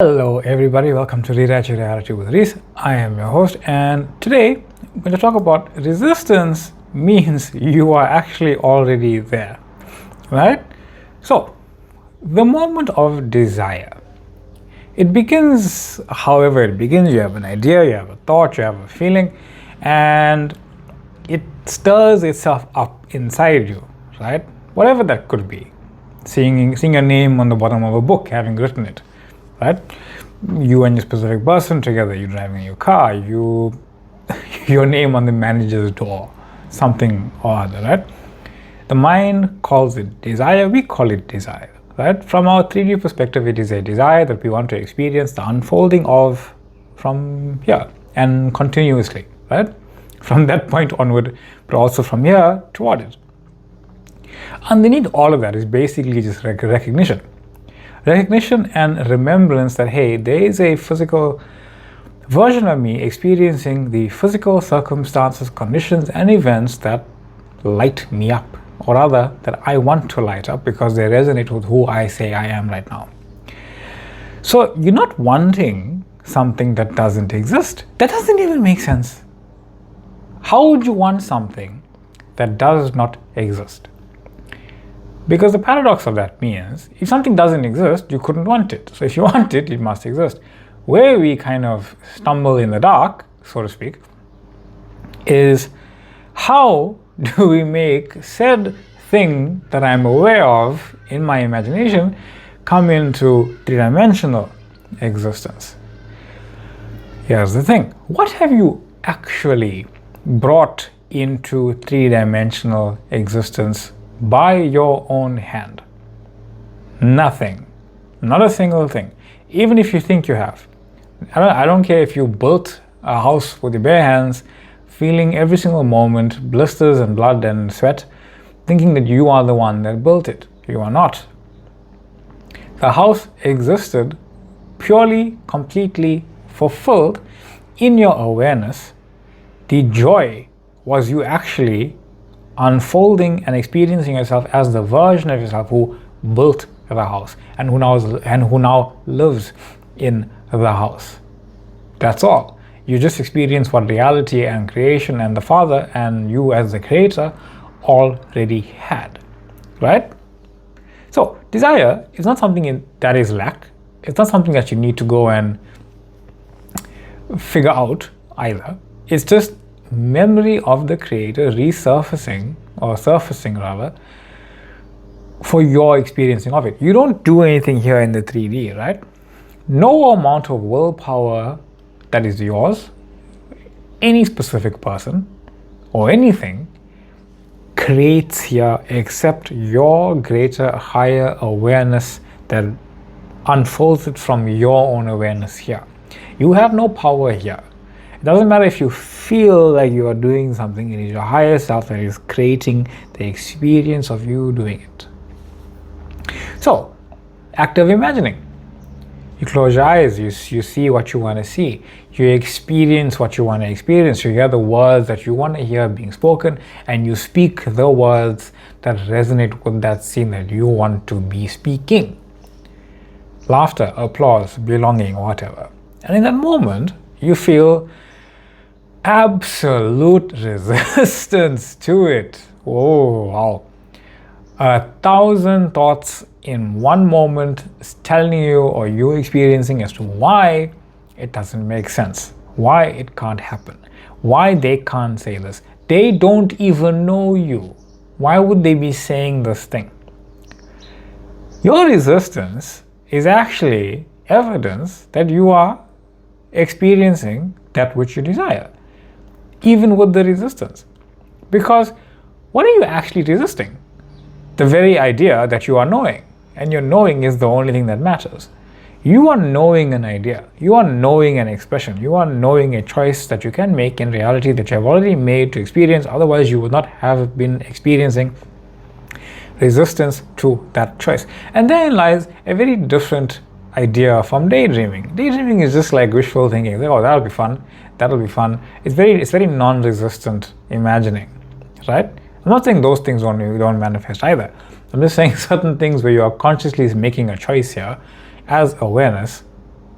Hello everybody, welcome to Rewrite Your Reality with Reese. I am your host, and today I'm going to talk about resistance means you are actually already there, right? So the moment of desire, it begins however it begins. You have an idea, you have a thought, you have a feeling, and it stirs itself up inside you, right? Whatever that could be. Seeing a name on the bottom of a book, having written it, right? You and your specific person together, you're driving your car, your name on the manager's door, something or other, right? The mind calls it desire, we call it desire, right? From our 3D perspective, it is a desire that we want to experience the unfolding of from here and continuously, right? From that point onward, but also from here toward it. Underneath all of that is basically just recognition and remembrance that, hey, there is a physical version of me experiencing the physical circumstances, conditions, and events that light me up, or rather that I want to light up because they resonate with who I say I am right now. So you're not wanting something that doesn't exist. That doesn't even make sense. How would you want something that does not exist? Because the paradox of that means, if something doesn't exist, you couldn't want it. So if you want it, it must exist. Where we kind of stumble in the dark, so to speak, is how do we make said thing that I'm aware of in my imagination come into three-dimensional existence? Here's the thing. What have you actually brought into three-dimensional existence by your own hand? Nothing. Not a single thing. Even if you think you have. I don't care if you built a house with your bare hands, feeling every single moment blisters and blood and sweat, thinking that you are the one that built it. You are not. The house existed purely, completely fulfilled in your awareness. The joy was you actually unfolding and experiencing yourself as the version of yourself who built the house and who now lives in the house. That's all. You just experience what reality and creation and the Father and you as the creator already had, right? So desire is not something that is lack. It's not something that you need to go and figure either. It's just memory of the creator resurfacing, or surfacing rather, for your experiencing of it. You don't do anything here in the 3D, right? No amount of willpower that is yours, any specific person or anything, creates here except your greater, higher awareness that unfolds it from your own awareness here. You have no power here. It doesn't matter if you feel like you are doing something, it is your higher self that is creating the experience of you doing it. So, active imagining. You close your eyes, you see what you want to see, you experience what you want to experience, you hear the words that you want to hear being spoken, and you speak the words that resonate with that scene that you want to be speaking. Laughter, applause, belonging, whatever. And in that moment, you feel absolute resistance to it. Oh, wow. 1,000 thoughts in one moment telling you or you experiencing as to why it doesn't make sense, why it can't happen, why they can't say this. They don't even know you. Why would they be saying this thing? Your resistance is actually evidence that you are experiencing that which you desire, even with the resistance. Because what are you actually resisting? The very idea that you are knowing, and your knowing is the only thing that matters. You are knowing an idea, you are knowing an expression, you are knowing a choice that you can make in reality that you have already made to experience, otherwise you would not have been experiencing resistance to that choice. And therein lies a very different idea from daydreaming. Daydreaming is just like wishful thinking. Oh, that'll be fun. It's very non-resistant imagining, right? I'm not saying those things don't manifest either. I'm just saying certain things where you are consciously making a choice here as awareness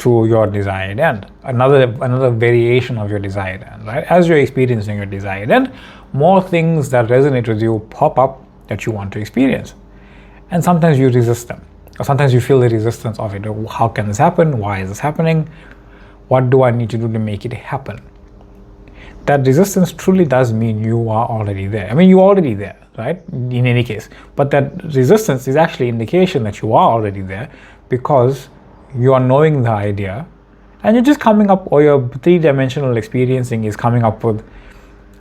to your desired end, another variation of your desired end, right? As you're experiencing your desired end, more things that resonate with you pop up that you want to experience. And sometimes you resist them, or sometimes you feel the resistance of it. How can this happen? Why is this happening? What do I need to do to make it happen? That resistance truly does mean you are already there. I mean, you're already there, right? In any case. But that resistance is actually indication that you are already there, because you are knowing the idea and you're just coming up, or your three-dimensional experiencing is coming up with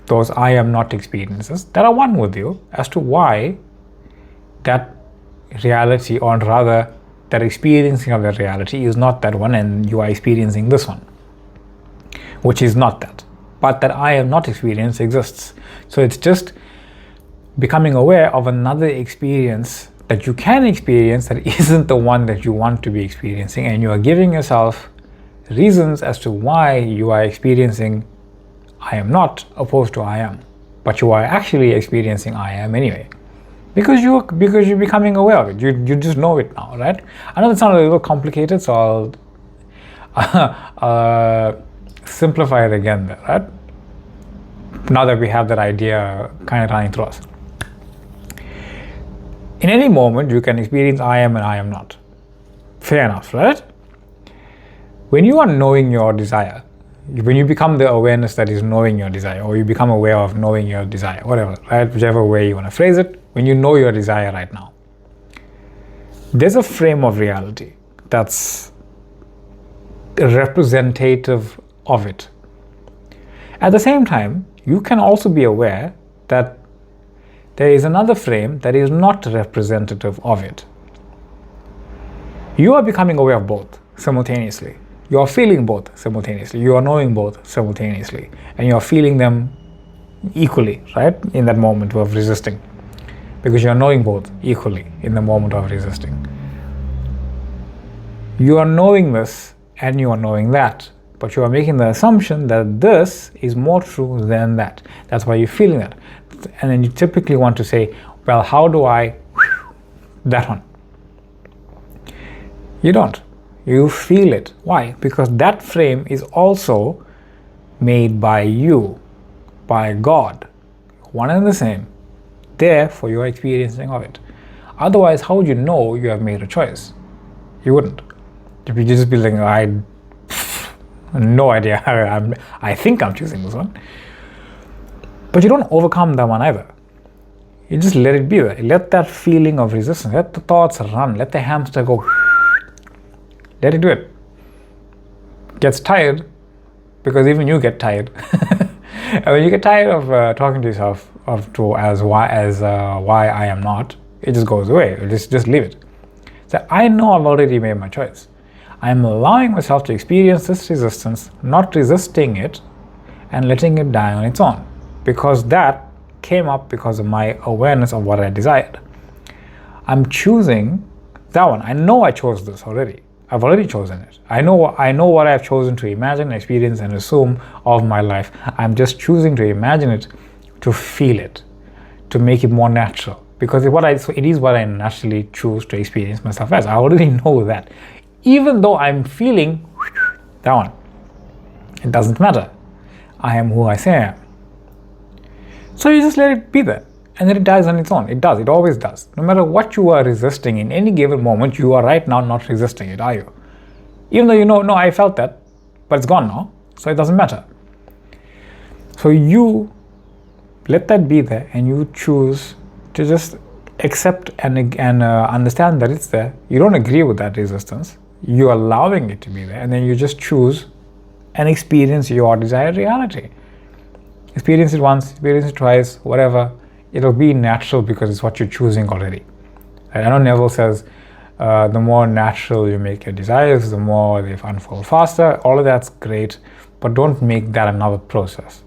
those I am not experiences that are one with you as to why that reality, or rather that experiencing of that reality, is not that one and you are experiencing this one, which is not that. But that I am not experience exists. So it's just becoming aware of another experience that you can experience that isn't the one that you want to be experiencing, and you are giving yourself reasons as to why you are experiencing I am not opposed to I am, but you are actually experiencing I am anyway, because you're becoming aware of it. You just know it now, right? I know it sounds a little complicated, so I'll simplify it again there, right? Now that we have that idea kind of running through us. In any moment, you can experience I am and I am not. Fair enough, right? When you are knowing your desire, when you become the awareness that is knowing your desire, or you become aware of knowing your desire, whatever, right? Whichever way you want to phrase it, when you know your desire right now, there's a frame of reality that's representative of it. At the same time, you can also be aware that there is another frame that is not representative of it. You are becoming aware of both simultaneously. You are feeling both simultaneously. You are knowing both simultaneously. And you are feeling them equally, right? In that moment of resisting. Because you are knowing both equally in the moment of resisting. You are knowing this and you are knowing that. But you are making the assumption that this is more true than that. That's why you're feeling that. And then you typically want to say, well, how do I that one? You don't. You feel it. Why? Because that frame is also made by you, by God. One and the same. Therefore, you are experiencing of it. Otherwise, how would you know you have made a choice? You wouldn't. If you just be like, no idea. I think I'm choosing this one. But you don't overcome that one either. You just let it be there. Let that feeling of resistance, let the thoughts run, let the hamster go. Let it do it. Gets tired, because even you get tired. And when you get tired of talking to yourself as why I am not, it just goes away. Just leave it. So I know I've already made my choice. I'm allowing myself to experience this resistance, not resisting it, and letting it die on its own. Because that came up because of my awareness of what I desired. I'm choosing that one. I know I chose this already. I've already chosen it. I know what I've chosen to imagine, experience, and assume of my life. I'm just choosing to imagine it, to feel it, to make it more natural. Because it is what I naturally choose to experience myself as. I already know that. Even though I'm feeling that one, it doesn't matter. I am who I say I am. So you just let it be there, and then it dies on its own. It does. It always does. No matter what you are resisting in any given moment, you are right now not resisting it, are you? Even though you know, no, I felt that, but it's gone now, so it doesn't matter. So you let that be there, and you choose to just accept and understand that it's there. You don't agree with that resistance. You're allowing it to be there, and then you just choose and experience your desired reality. Experience it once, experience it twice, whatever. It'll be natural because it's what you're choosing already. I know Neville says the more natural you make your desires, the more they unfold faster. All of that's great, but don't make that another process.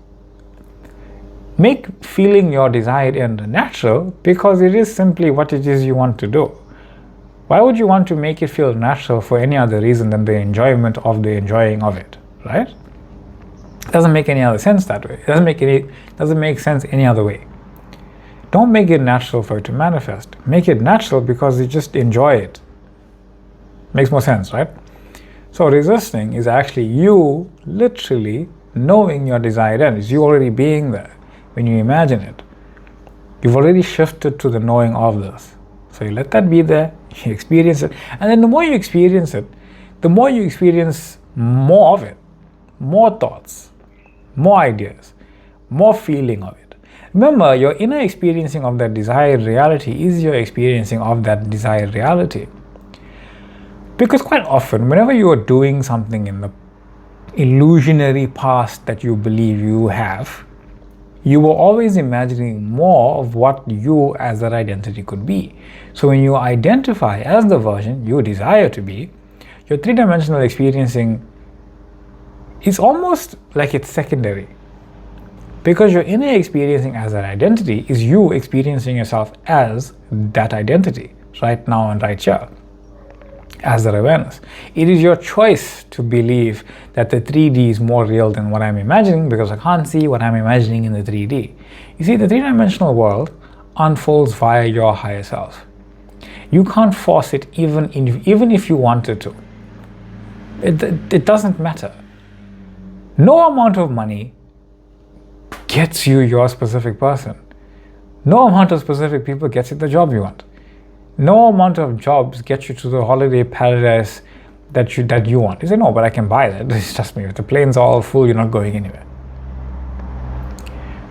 Make feeling your desired end natural, because it is simply what it is you want to do. Why would you want to make it feel natural for any other reason than the enjoyment of the enjoying of it, right? It doesn't make any other sense that way. It doesn't make sense any other way. Don't make it natural for it to manifest. Make it natural because you just enjoy it. Makes more sense, right? So resisting is actually you literally knowing your desired end. It's you already being there when you imagine it. You've already shifted to the knowing of this. So you let that be there, you experience it, and then the more you experience it, the more you experience more of it, more thoughts, more ideas, more feeling of it. Remember, your inner experiencing of that desired reality is your experiencing of that desired reality. Because quite often, whenever you are doing something in the illusionary past that you believe you have, you were always imagining more of what you as that identity could be. So when you identify as the version you desire to be, your three-dimensional experiencing is almost like it's secondary. Because your inner experiencing as that identity is you experiencing yourself as that identity, right now and right here, as that awareness. It is your choice to believe that the 3D is more real than what I'm imagining, because I can't see what I'm imagining in the 3D. You see, the three-dimensional world unfolds via your higher self. You can't force it even if you wanted to. It doesn't matter. No amount of money gets you your specific person. No amount of specific people gets you the job you want. No amount of jobs gets you to the holiday paradise that you want. You say, no, but I can buy that. Trust me, if the plane's all full, you're not going anywhere.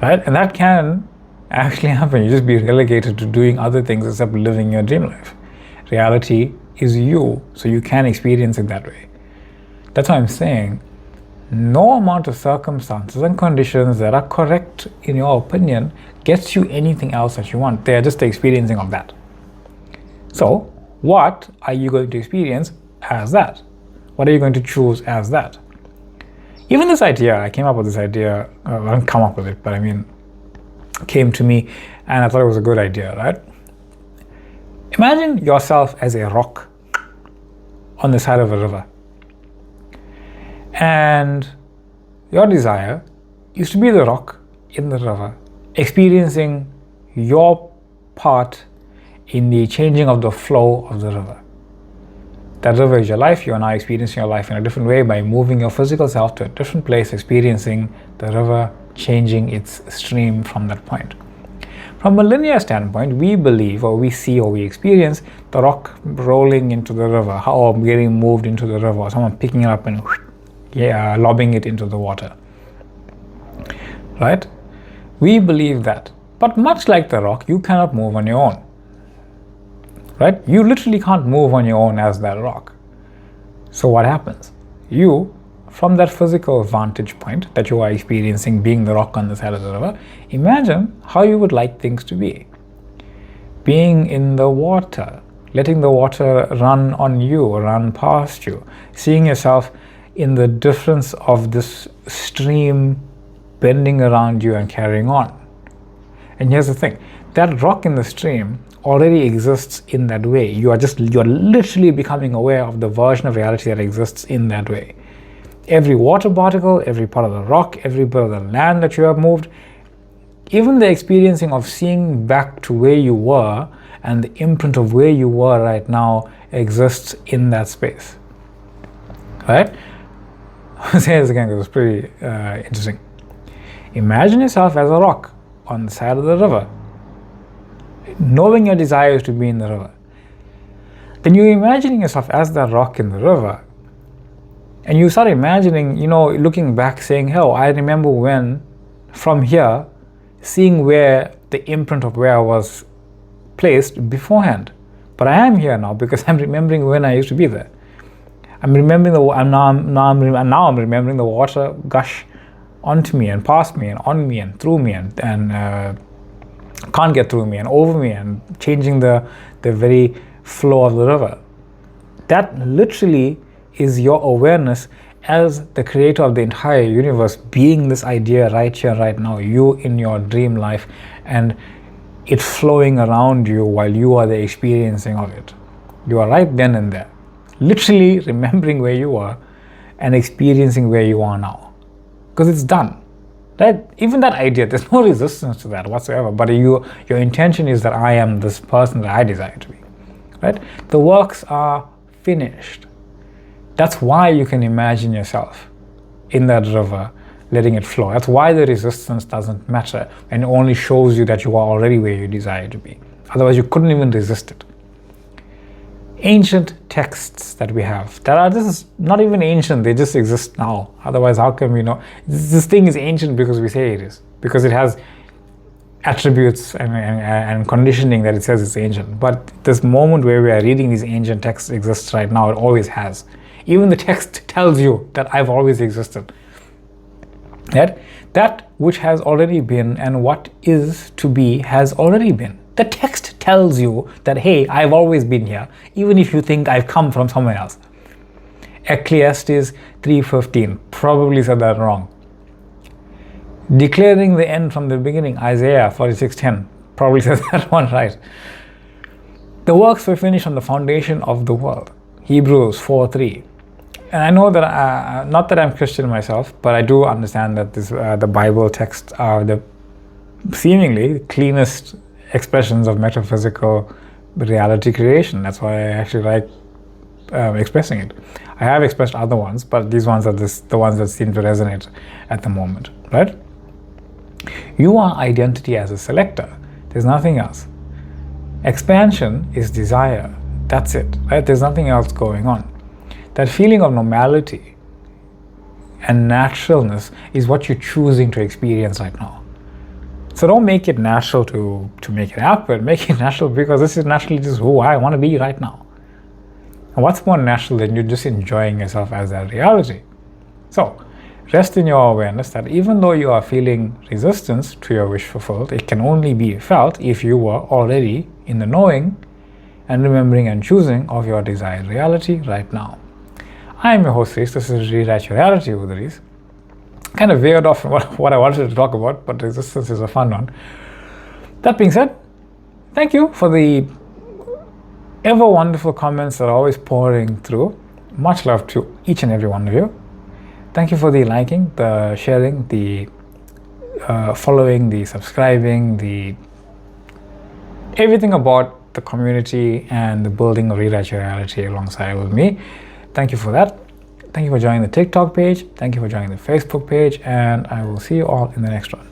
Right? And that can actually happen. You just be relegated to doing other things except living your dream life. Reality is you, so you can experience it that way. That's why I'm saying no amount of circumstances and conditions that are correct in your opinion gets you anything else that you want. They are just the experiencing of that. So, what are you going to experience as that? What are you going to choose as that? Even this idea, I came up with this idea, I didn't come up with it, but I mean, it came to me and I thought it was a good idea, right? Imagine yourself as a rock on the side of a river. And your desire is to be the rock in the river, experiencing your part in the changing of the flow of the river. That river is your life. You are now experiencing your life in a different way by moving your physical self to a different place, experiencing the river changing its stream from that point. From a linear standpoint, we believe or we see or we experience the rock rolling into the river, or getting moved into the river, or someone picking it up and lobbing it into the water. Right? We believe that. But much like the rock, you cannot move on your own. Right? You literally can't move on your own as that rock. So what happens? You, from that physical vantage point that you are experiencing being the rock on the side of the river, imagine how you would like things to be. Being in the water, letting the water run on you, run past you, seeing yourself in the difference of this stream bending around you and carrying on. And here's the thing, that rock in the stream already exists in that way. You're literally becoming aware of the version of reality that exists in that way. Every water particle, every part of the rock, every bit of the land that you have moved, even the experiencing of seeing back to where you were and the imprint of where you were right now exists in that space. Right? I'll say this again because it's pretty interesting. Imagine yourself as a rock on the side of the river, knowing your desire is to be in the river. Then you're imagining yourself as that rock in the river, and you start imagining, looking back saying, oh, I remember when, from here, seeing where the imprint of where I was placed beforehand. But I am here now because I'm remembering when I used to be there. I'm remembering now I'm remembering the water gush onto me and past me and on me and through me and can't get through me and over me and changing the very flow of the river. That literally is your awareness as the creator of the entire universe, being this idea right here, right now, you in your dream life, and it flowing around you while you are the experiencing of it. You are right then and there, literally remembering where you are and experiencing where you are now, because it's done. Right? Even that idea, there's no resistance to that whatsoever, but your intention is that I am this person that I desire to be. Right? The works are finished. That's why you can imagine yourself in that river, letting it flow. That's why the resistance doesn't matter and only shows you that you are already where you desire to be. Otherwise, you couldn't even resist it. Ancient texts that we have, this is not even ancient, they just exist now. Otherwise, how can we know? This thing is ancient because we say it is, because it has attributes and conditioning that it says it's ancient. But this moment where we are reading these ancient texts exists right now. It always has. Even the text tells you that I've always existed. That which has already been and what is to be has already been. The text tells you that, hey, I've always been here, even if you think I've come from somewhere else. Ecclesiastes 3:15 probably said that wrong. Declaring the end from the beginning, Isaiah 46:10 probably says that one right. The works were finished on the foundation of the world, Hebrews 4:3. And I know that, not that I'm Christian myself, but I do understand that the Bible texts are the seemingly cleanest expressions of metaphysical reality creation. That's why I actually like expressing it. I have expressed other ones, but these ones are the ones that seem to resonate at the moment, right? You are identity as a selector. There's nothing else. Expansion is desire. That's it, right? There's nothing else going on. That feeling of normality and naturalness is what you're choosing to experience right now. So don't make it natural to make it happen. Make it natural because this is naturally just who I want to be right now. And what's more natural than you just enjoying yourself as that reality? So rest in your awareness that even though you are feeling resistance to your wish fulfilled, it can only be felt if you were already in the knowing and remembering and choosing of your desired reality right now. I am your host, Reese. This is Rewrite Your Reality with Reese. Kind of veered off from what I wanted to talk about, but resistance is a fun one. That being said, thank you for the ever wonderful comments that are always pouring through. Much love to each and every one of you. Thank you for the liking, the sharing, the following, the subscribing, the everything about the community and the building of Rewrite Your Reality alongside with me. Thank you for that. Thank you for joining the TikTok page. Thank you for joining the Facebook page. And I will see you all in the next one.